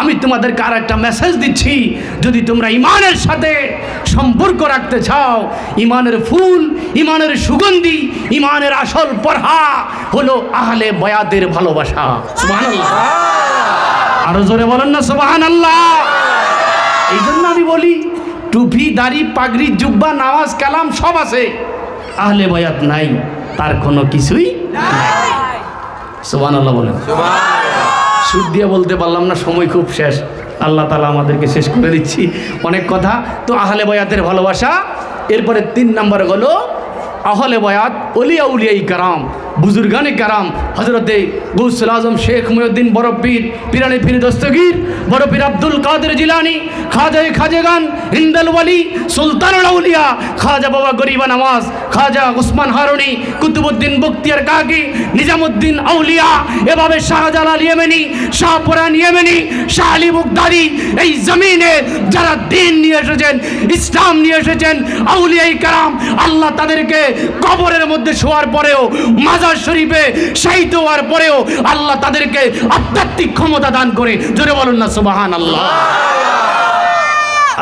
আমি তোমাদেরকে আর একটা মেসেজ দিচ্ছি, যদি তোমরা ইমানের সাথে সম্পর্ক রাখতে চাও, ইমানের ফুল, ইমানের সুগন্ধি, ইমানের আসল পরহা হলো আহলে বায়াতের ভালোবাসা। সুবহানাল্লাহ, আরো জোরে বলেন না সুবহানাল্লাহ। এই জন্য আমি বলি, টুপি, দাড়ি, পাগড়ি, জুব্বা, নামাজ, কালাম সব আছে, আহলে বায়াত নাই, তার কোনো কিছুই নাই। সুবহানাল্লাহ বলেন। সুর দিয়ে বলতে পারলাম না, সময় খুব শেষ, আল্লাহ তাআলা আমাদেরকে শেষ করে দিচ্ছি, অনেক কথা। তো আহলে বায়াতের ভালোবাসা। এরপরে 3 নম্বর হলো আহলে বায়াত ওলিয়া উলিয়াই কারাম, বুজুর্গানে কারাম, হজরতে গৌসুল আজম শেখ মুহিউদ্দিন বড় পীর, পিরানি পীর দস্তগীর, বড় পীর আব্দুল কাদের জিলানি, খাজায়ে খাজেগান, হিন্দাল ওয়ালি, সুলতানুল আউলিয়া, খাজা বাবা গরিবা নওয়াজ, খাজা উসমান হারুনি, কুতুবউদ্দিন বখতিয়ার কাকি, নিজামুদ্দিন আউলিয়া, এভাবে শাহজালাল ইয়েমেনি, শাহপুরান ইয়েমেনি, শাহ আলী মুগদারি, এই জমিনে যারা দ্বীন নিয়ে এসেছেন, ইসলাম নিয়ে এসেছেন, আউলিয়াই কারাম, আল্লাহ তাদেরকে কবরের মধ্যে শোয়ার পরেও, মাজার শরীফে শহীদ হওয়ার পরেও আল্লাহ তাদেরকে আধ্যাত্মিক ক্ষমতা দান করে। জোরে বলুন না সুবহানাল্লাহ।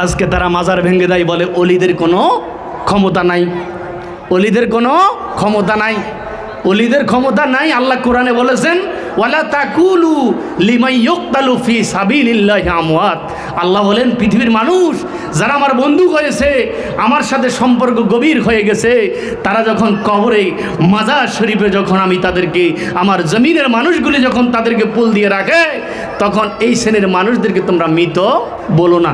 আজকে তারা মাজার ভেঙে দেয়, বলে ওলিদের কোনো ক্ষমতা নাই, ওলিদের কোনো ক্ষমতা নাই, ওলিদের ক্ষমতা নাই। আল্লাহ কোরআনে বলেছেন, ওয়ালা তাকুলু লিমান ইউকতালু ফি সাবিলিল্লাহি আমওয়াত। আল্লাহ বলেন, পৃথিবীর মানুষ যারা আমার বন্ধু হয়েছে, আমার সাথে সম্পর্ক গভীর হয়ে গেছে, তারা যখন কবরে, মাজার শরীফে যখন আমি তাদেরকে, আমার জমিনের মানুষগুলি যখন তাদেরকে পুল দিয়ে রাখে, তখন এই শ্রেণীর মানুষদেরকে তোমরা মৃত বলো না।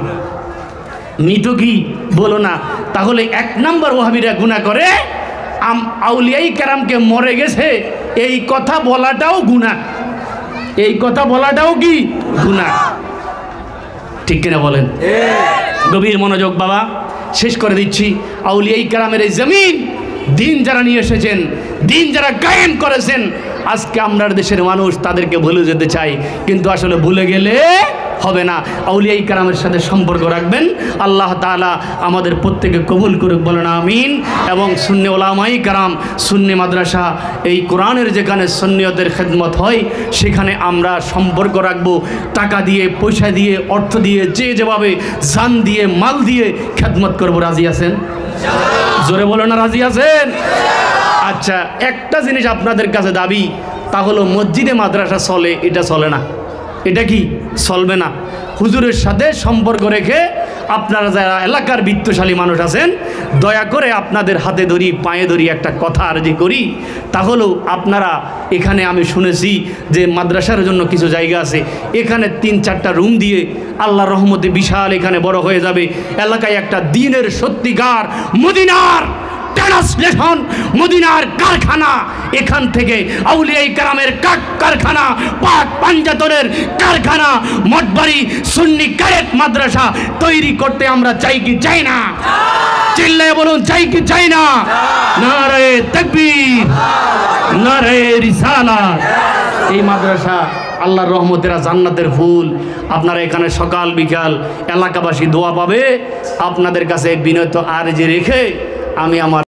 মৃত কি বলো না। তাহলে 1 নম্বর ওয়াহাবিরা গুনাহ করে, আউলিয়াই কেরামকে মরে গেছে এই কথা বলাটাও গুনাহ, এই কথা বলাটাও কি গুনাহ, ঠিক কিনা বলেন? গভীর মনোযোগ বাবা, শেষ করে দিচ্ছি। আউলিয়াই কেরামের এই জমিন, দিন যারা নিয়ে এসেছেন, দিন যারা কায়েম করেছেন, আজকে আমরা দেশের মানুষ তাদেরকে ভুলে যেতে চাই, কিন্তু আসলে ভুলে গেলে হবে না। আউলিয়াই কেরামের সাথে সম্পর্ক রাখবেন। আল্লাহ তাআলা আমাদের প্রত্যেকে কবুল করুক, বলেন আমিন। এবং সুন্নি ওলামাই কেরাম, সুন্নি মাদ্রাসা, এই কোরআনের যেখানে সুন্নিয়তের খেদমত হয়, সেখানে আমরা সম্পর্ক রাখবো, টাকা দিয়ে, পয়সা দিয়ে, অর্থ দিয়ে, যে যেভাবে জান দিয়ে, মাল দিয়ে খেদমত করবো। রাজি আছেন? জোরে বলো না, রাজি আছেন? আচ্ছা, একটা জিনিস আপনাদের কাছে দাবি, তা হলো মসজিদে মাদ্রাসা চলে, এটা চলে না, এটা কি চলবে না। হুজুরের সাথে সম্পর্ক রেখে আপনারা যারা এলাকার বিত্তশালী মানুষ আছেন, দয়া করে আপনাদের হাতে ধরি, পায়ে ধরি একটা কথা আরজি করি, তা হলো আপনারা এখানে, আমি শুনেছি যে মাদ্রাসার জন্য কিছু জায়গা আছে, এখানে 3-4টা রুম দিয়ে আল্লাহর রহমতে বিশাল এখানে বড় হয়ে যাবে। এলাকায় একটা দ্বীনের সত্যিকার মদিনার ট্রান্সলেশন, মদিনার কারখানা, এখান থেকে আউলিয়াই কেরামের কারখানা, পাক পাঞ্জাতনের কারখানা, মঠবাড়ি সুন্নি কায়েত মাদ্রাসা তৈরি করতে আমরা চাই কি চাই না? চিল্লায় বলুন, চাই কি চাই না? নারে তাকবীর, নারে রিসালাত। এই মাদ্রাসা আল্লাহর রহমতেরা জান্নাতের ফুল। আপনারা এখানে সকাল বিকাল এলাকাবাসী দোয়া পাবে। আপনাদের কাছে বিনয় আরজি রেখে আমি আমার